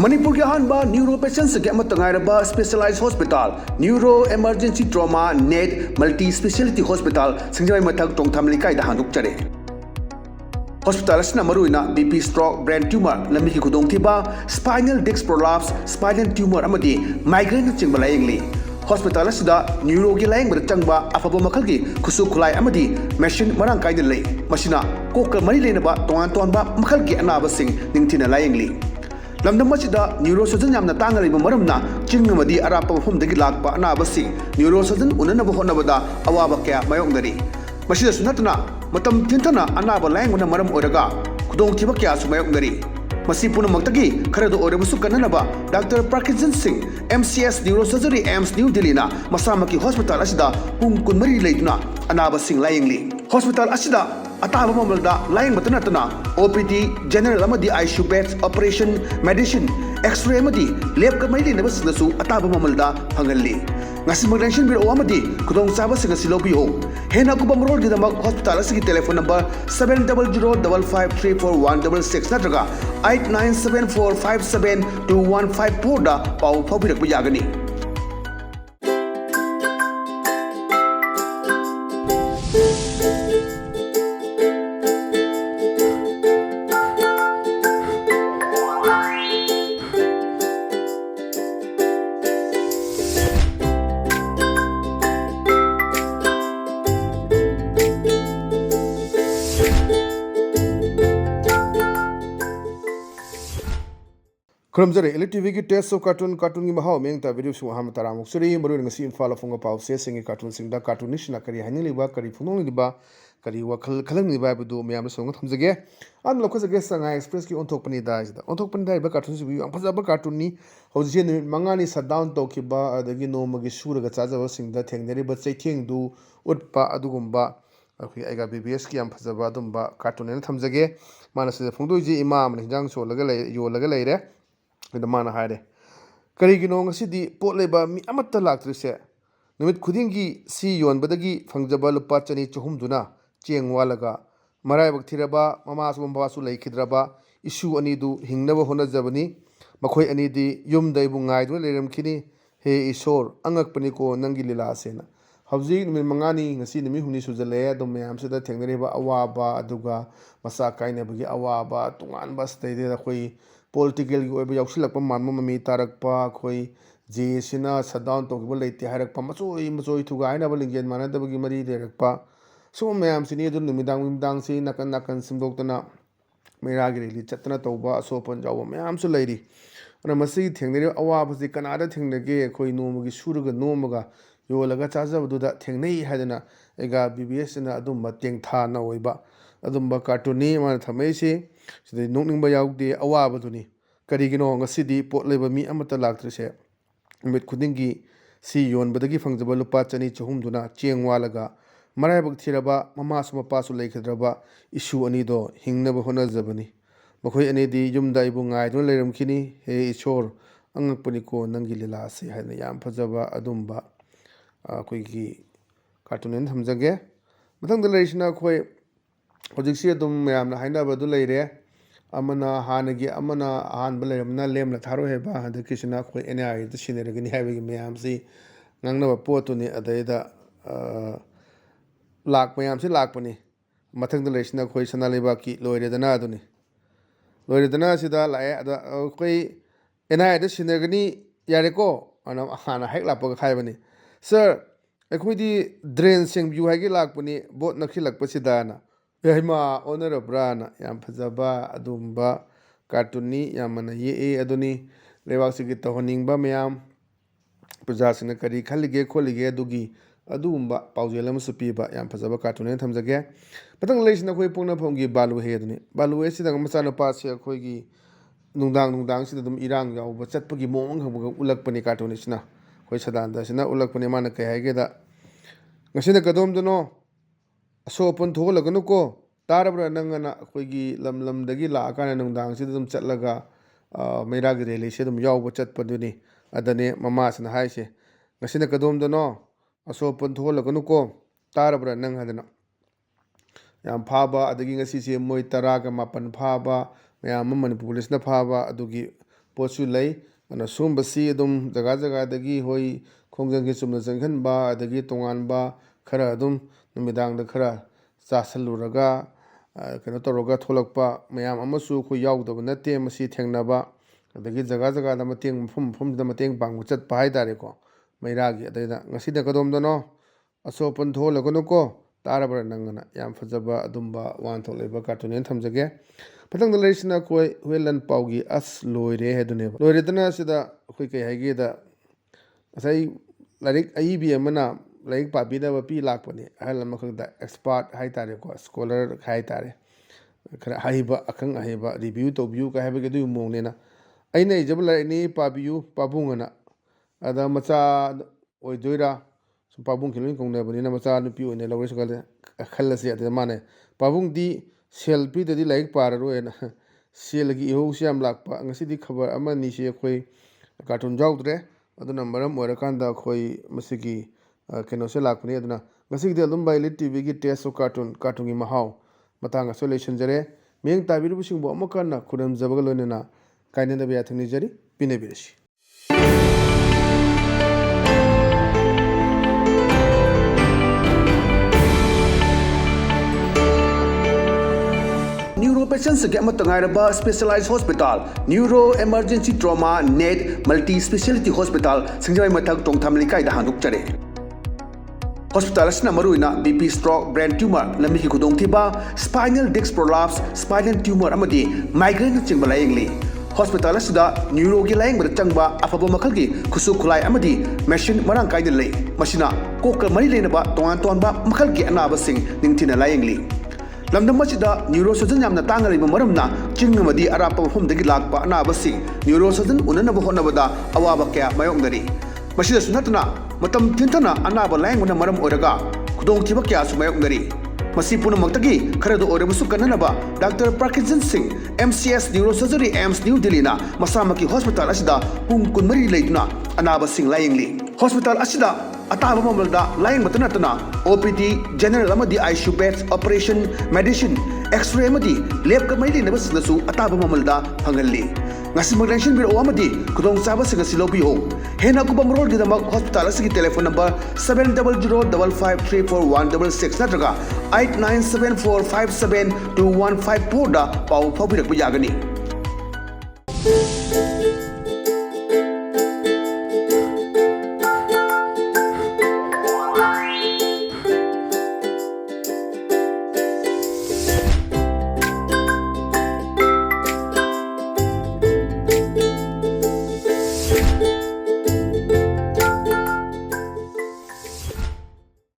Manipur ki ahanba neuro patients ke amatangairaba specialized hospital neuro emergency trauma net multi speciality hospital singjai mathak tongtham likai da handuk chare hospital asna maruina BP stroke brain tumor lambi ki khudong thiba spinal disc prolapse spinal tumor amadi migraine chingba layengli hospital asida neuro ki layeng bar changba afaba makhal ki khusu khulai amadi machine marang kai de lei masina kokal mari lenaba tongan tonba makhal ki anaba sing ningthina layengli lamdam masida neurosurgeon yamna tangariba maramna chingmadi arapa mafumdagi lakpa anabasi neurosurgeon unanaba honabada awaba kya mayongdari masida sunatna matam tintana anaba lainguna maram oraga kudong thiba kya su mayongdari masi punamakdagi kharado orabusu kananaba Dr. Parkinson Singh MCS Neurosurgery AIMS New Delhi na masamaki hospital asida pung kunmari leituna anaba sing layingli hospital asida ataba mamalda laying batanatana OPD general amadi ICU beds operation medicine x-ray amadi lab ka mai lena basnasu ataba mamalda phangalli ngasi magdenshin biro amadi kudong saba singa silobiyo hena ku bamrol di damak hospital asigi telephone number 7005534166 natraga 8974572154 da pau phabirak yagani Kramjare ELITETV ki test of cartoon ki mahau meng ta video su ham taramuk suri maru ngasi infala funga pau se singi cartoon singda cartoonish na kari hani liba kari funong liba kari wakhal khalang liba budu myam song thamjage an lokho jage sanga express ki onthok pani da ida onthok pani da ba cartoon su ang phajaba cartoon ni hojje ni mangani shutdown to ki ba adagi no magi suraga chajaba singda thengneri ba chaitheng du utpa adugumba akhi aiga BBS ki am phajaba dumba cartoon ne thamjage manase phungdoji imam ni jang so laga lay yo laga lay re ida mana haire kari gi nong asidi pot leba mi amatta laktrise numit khudingi si yonbadagi fangjaba lupa chani chuhum duna chengwalaga marai bak thiraba mama sum basu laikhidraba issue ani du hingnaba hona jabani makhoi ani di yum daibu ngai du leram khini he isor angak pani ko nangi lila asena hawji numit mangani ngasi nimi humni sujale dum mayam sida thengnariba awaba aduga masa kaine bagi awaba tungan bas taide da khoi political ki oiba yausilakpa manma mami tarakpa khoi jesina shutdown tokibol leite harakpa machoi thuga aina balingen manadabagi mari lerakpa so mayam sini du numidang si nakan simdoktana meragi reli chatna tawba asopan jawa mayam su leiri ana masi thengneri awaba si kanada thengnage khoi nomagi suruga nomaga yolaga chajabuda thengnei hadana ega BBS na adumba tengtha na oiba adumba cartoon man thameisi sidai nokningba yaugde awabaduni karigino ngasidi pot leba mi amata laktrise mit khudingi si yonbadagi fangjaba lupa chani chahum duna chengwalaga maraibak thiraba mama suma pasu leikhadraba issue ani do hingnaba hona jabani makhoi ani di yumda ibu ngai do leiramkhini he ishor angakpani ko nangi lila se haina yam phajaba adumba akoigi cartoon thamjage mathangda leisina khoi hojiksi adum mayamna hainaba du leire amana hanagi amana ahanba leiramna lemla tharo heba hadakisina khoi NI da sineragani haibagi mayamsi ngangnaba potuni adaida lak mayamsi lakpani mathangda leisina khoi sanaleba ki loiredana aduni loiredana sida lae ada khoi NI da sineragani yareko ana hana hek lapaka khaibani sir akhoi drain sengbiu hagi lakpani bot nakhilakpa sidana yahima honorable na yam phajaba adumba cartoon yamana ye aduni lewasigi tohningba mayam pujasina kari khalige kholige adugi adumba paujelam supiba yam phajaba cartoon thamjage patang leisina khoi pungna phomgi balu he aduni balu he sidang macana pase khoigi nungdang sida dum irang yauba chatpagi mong hangba ulakpani cartoon sina khoi sadanda sina ulakpani mana kai haigeda ngasina kadom duno asopon thogolaganu ko tarabra nangana khoigi lamdagi la akana nungdang si dum chatlaga meiragi rele se dum yauba chatpaduni adane mama sina haise ngasina kadom duno asopon thogolaganu ko tarabra nang hadana yam phaba adagi ngasi se moi 10 ga 8 phaba mayam Manipur police na phaba adugi पोचु लई अना सुंबसी अदुम जगह जगह दगी होई खोंजंग के चुमना जंगहनबा अदगी तोंगानबा खरा अदुम नुमिदांग the खरा चासलुरगा कनो तौरगा थोलकपा मयाम अमसु खु याउदब नते मसी थेंगनबा अदगी जगह जगह द मतेंग मफम द मतेंग पांगु चतपा हाइदारेको मैरागी अदैदा ngasiदा कदोमदनो असोपन थोलगनुको तारबर नंगना याम फजबा अदुम्बा वान थोलेबा कार्टून थमजगे पतंग लेरिसना कोई वेलन पाउगी अस लोइरे हेदुने लोइरेदना सिदा कोई कई हाइगेदा असै लाइक आईबी अमना लाइक पाबीदा पी लाकपने अहल मखदा एक्सपर्ट हाइतारेको स्कॉलर हाइतारे खरा हाइबा अखंग हाइबा रिव्यू तोबियू का हाइबगे दु मोंगनेना अइने इजब लाइनी पाबियू पाबुंगना अदा मचा ओइदोइरा पाबुंग खिलोइन कोंगनेबनिना मचा नुपी ओइने लवरिस गले खल्लसे अदे माने पाबुंग दी सेल्फी ददी लाइक पाररोएना सेलगी इहोसे याम लाकपा ngasiदी खबर अमनी से कोई कार्टून जाउद्रे अदुना मरम ओरकांदा कोई मसिगी केनो से लाकपनी अदुना ngasiदी अदुम बाइले टीवी की टेस्ट ऑफ कार्टून की महाव मतांग सोल्यूशन जरे मेंग ताबिरु बुसिंगबो अमकना खुरम जबग लोनेना काइनेदा बिया थंगनि जरी पिने Birsi Neuro patients get matangayaba specialized hospital, neuro emergency trauma net multi speciality hospital singjay mathak tongtham likai da handuk chare. Hospital asna maruina BP stroke, brain tumor, lami ki khudong thiba, spinal disc prolapse, spinal tumor amadi migraine chingba layengli. Hospital asda neuro gi layeng bada changba afaba makhal gi khusu khulai amadi machine marang kai de lei. Machina kokal mari lenaba tongan tonba makhal gi anaba sing ningthina layengli. लमदम मचिदा neurosurgeon यामना तांगरिबा मरमना चिंगमदी अरापा मफमदगी लाकपा अनाबसि न्यूरोसर्जन उननबा होनबदा अवाबा क्या मायोंगदरी मसिदा सुनतना मतम थिंथना अनाबा लायंगना मरम ओरगा खुदोंथिबा क्या सु मायोंगदरी मसी पुनमक्तगी खरदो ओरबसु कननबा doctor Parkinson Singh MCS neurosurgery AIIMS New Delhi ना मसामकी हॉस्पिटल असिदा पुंग कुनमरी लेदुना अनाबा सिंह लायंगली हॉस्पिटल असिदा अताबा ममलदा लायंग मतनतना OPD जनरल अमदी ICU beds operation medicine x-ray अमदी लैब का मैली नबसनसु अताबा ममलदा फंगल्ली ngasi magdenshin biro amadi kudong saba singa silobi ho hena ku bamrol gi damak hospital asigi telephone number 7005534166 natraga 8974572154 da pau phabirak bi yagani